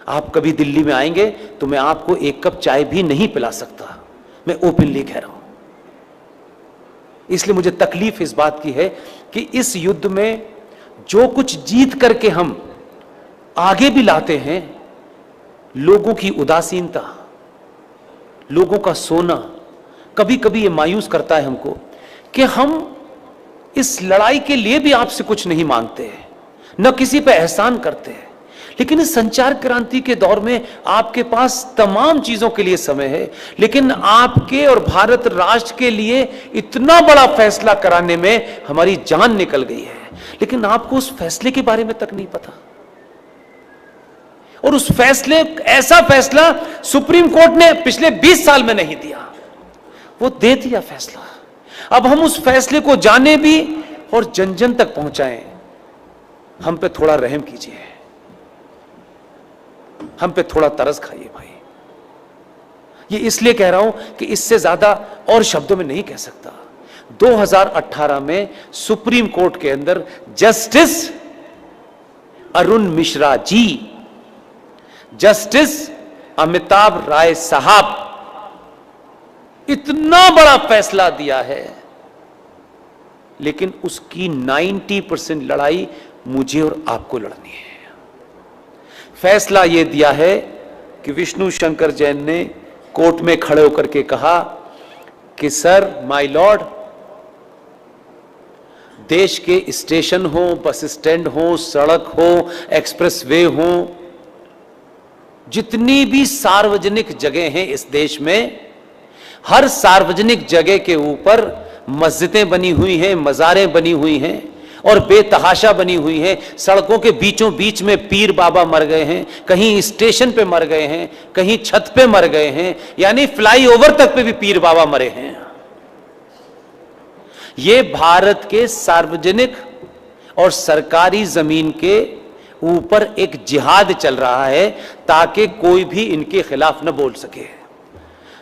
आप कभी दिल्ली में आएंगे तो मैं आपको एक कप चाय भी नहीं पिला सकता, मैं ओपनली कह रहा हूं। इसलिए मुझे तकलीफ इस बात की है कि इस युद्ध में जो कुछ जीत करके हम आगे भी लाते हैं, लोगों की उदासीनता, लोगों का सोना कभी कभी ये मायूस करता है हमको कि हम इस लड़ाई के लिए भी आपसे कुछ नहीं मांगते हैं, न किसी पे एहसान करते हैं। लेकिन इस संचार क्रांति के दौर में आपके पास तमाम चीजों के लिए समय है, लेकिन आपके और भारत राष्ट्र के लिए इतना बड़ा फैसला कराने में हमारी जान निकल गई है, लेकिन आपको उस फैसले के बारे में तक नहीं पता। और उस फैसले, ऐसा फैसला सुप्रीम कोर्ट ने पिछले 20 साल में नहीं दिया, वो दे दिया फैसला। अब हम उस फैसले को जाने भी और जन जन तक पहुंचाएं। हम पे थोड़ा रहम कीजिए, हम पे थोड़ा तरस खाइए भाई। ये इसलिए कह रहा हूं कि इससे ज्यादा और शब्दों में नहीं कह सकता। 2018 में सुप्रीम कोर्ट के अंदर जस्टिस अरुण मिश्रा जी, जस्टिस अमिताभ राय साहब इतना बड़ा फैसला दिया है, लेकिन उसकी 90% लड़ाई मुझे और आपको लड़नी है। फैसला यह दिया है कि विष्णु शंकर जैन ने कोर्ट में खड़े होकर के कहा कि सर, माय लॉर्ड, देश के स्टेशन हो, बस स्टैंड हो, सड़क हो, एक्सप्रेसवे हो, जितनी भी सार्वजनिक जगह हैं इस देश में, हर सार्वजनिक जगह के ऊपर मस्जिदें बनी हुई हैं, मज़ारें बनी हुई हैं और बेतहाशा बनी हुई हैं। सड़कों के बीचों बीच में पीर बाबा मर गए हैं, कहीं स्टेशन पे मर गए हैं, कहीं छत पे मर गए हैं, यानी फ्लाईओवर तक पे भी पीर बाबा मरे हैं। ये भारत के सार्वजनिक और सरकारी जमीन के ऊपर एक जिहाद चल रहा है ताकि कोई भी इनके खिलाफ न बोल सके।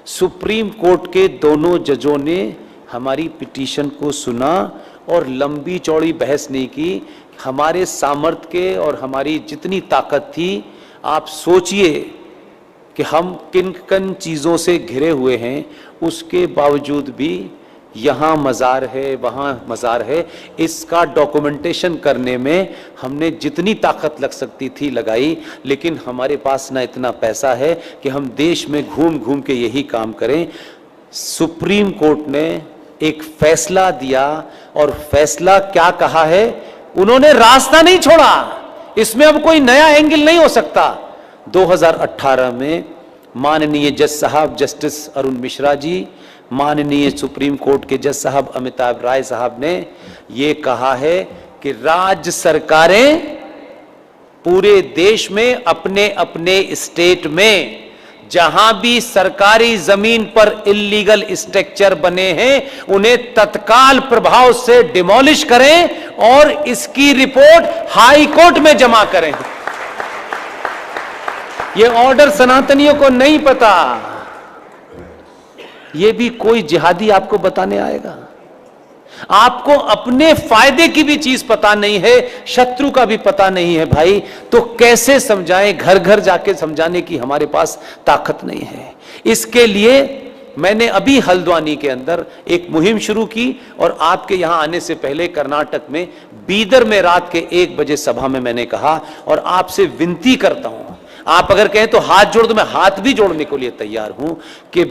सुप्रीम कोर्ट के दोनों जजों ने हमारी पिटीशन को सुना और लंबी चौड़ी बहस नहीं की। हमारे सामर्थ्य के और हमारी जितनी ताकत थी, आप सोचिए कि हम किन किन चीज़ों से घिरे हुए हैं, उसके बावजूद भी यहाँ मज़ार है, वहाँ मज़ार है, इसका डॉक्यूमेंटेशन करने में हमने जितनी ताकत लग सकती थी लगाई। लेकिन हमारे पास ना इतना पैसा है कि हम देश में घूम घूम के यही काम करें। सुप्रीम कोर्ट ने एक फैसला दिया और फैसला क्या कहा है, उन्होंने रास्ता नहीं छोड़ा, इसमें अब कोई नया एंगल नहीं हो सकता। 2018 में माननीय जज साहब जस्टिस अरुण मिश्रा जी, माननीय सुप्रीम कोर्ट के जज साहब अमिताभ राय साहब ने ये कहा है कि राज्य सरकारें पूरे देश में अपने अपने स्टेट में जहां भी सरकारी जमीन पर इल्लीगल स्ट्रक्चर बने हैं, उन्हें तत्काल प्रभाव से डिमोलिश करें और इसकी रिपोर्ट हाई कोर्ट में जमा करें। यह ऑर्डर सनातनियों को नहीं पता, यह भी कोई जिहादी आपको बताने आएगा। आपको अपने फायदे की भी चीज पता नहीं है, शत्रु का भी पता नहीं है भाई, तो कैसे समझाएं? घर घर जाके समझाने की हमारे पास ताकत नहीं है। इसके लिए मैंने अभी हल्द्वानी के अंदर एक मुहिम शुरू की और आपके यहां आने से पहले कर्नाटक में बीदर में रात के 1 बजे सभा में मैंने कहा, और आपसे विनती करता हूं, आप अगर कहें तो हाथ जोड़ दो, मैं हाथ भी जोड़ने के लिए तैयार हूं कि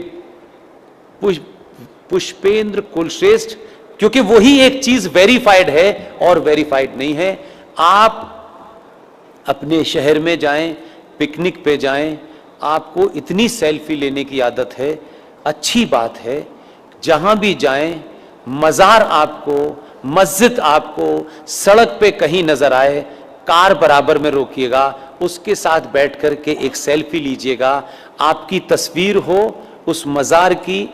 पुष्पेंद्र कुलश्रेष्ठ, क्योंकि वही एक चीज वेरीफाइड है और वेरीफाइड नहीं है। आप अपने शहर में जाएं, पिकनिक पे जाएं, आपको इतनी सेल्फी लेने की आदत है, अच्छी बात है। जहां भी जाएं, मज़ार आपको, मस्जिद आपको सड़क पे कहीं नजर आए, कार बराबर में रोकिएगा, उसके साथ बैठ कर के एक सेल्फी लीजिएगा। आपकी तस्वीर हो उस मज़ार की,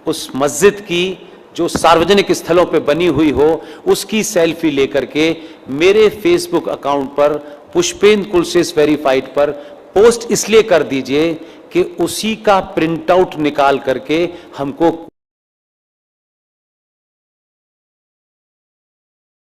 उस मस्जिद की जो सार्वजनिक स्थलों पे बनी हुई हो, उसकी सेल्फी लेकर के मेरे फेसबुक अकाउंट पर पुष्पेंद्र कुलश्रेष्ठ वेरीफाइड पर पोस्ट इसलिए कर दीजिए कि उसी का प्रिंट आउट निकाल करके हमको